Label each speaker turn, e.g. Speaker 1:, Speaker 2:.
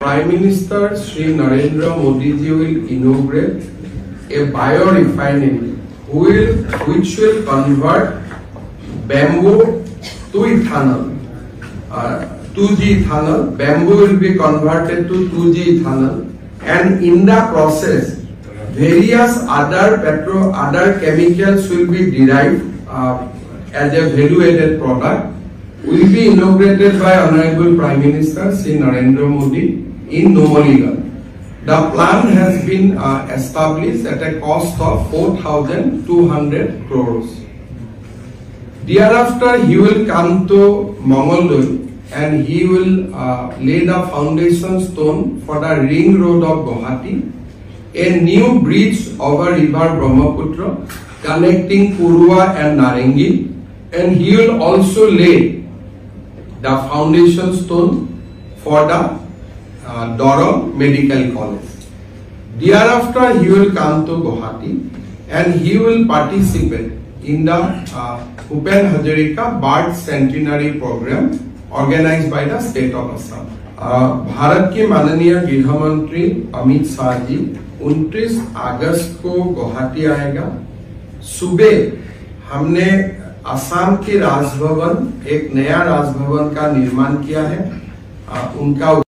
Speaker 1: Prime Minister Shri Narendra Modi ji will inaugurate a biorefinery which will convert bamboo to ethanol. 2G ethanol. Bamboo will be converted to 2G ethanol, and in the process, various other chemicals will be derived as a value-added product. Will be inaugurated by Honorable Prime Minister Shri Narendra Modi in Numaligarh. The plan has been established at a cost of 4,200 crores. Thereafter, he will come to Mongoloi and he will lay the foundation stone for the ring road of Guwahati, a new bridge over river Brahmaputra connecting Purua and Narengi, and he will also lay the foundation stone for the Doron Medical College. Thereafter, he will come to Guwahati and he will participate in the Bhupen Hazarika Birth Centenary Program organized by the state of Assam. Bharat के माननीय गृह मंत्री अमित शाह जी 29 अगस्त को गुवाहाटी आएगा। सुबह हमने असम के राजभवन, एक नया राजभवन का निर्माण किया है। उनका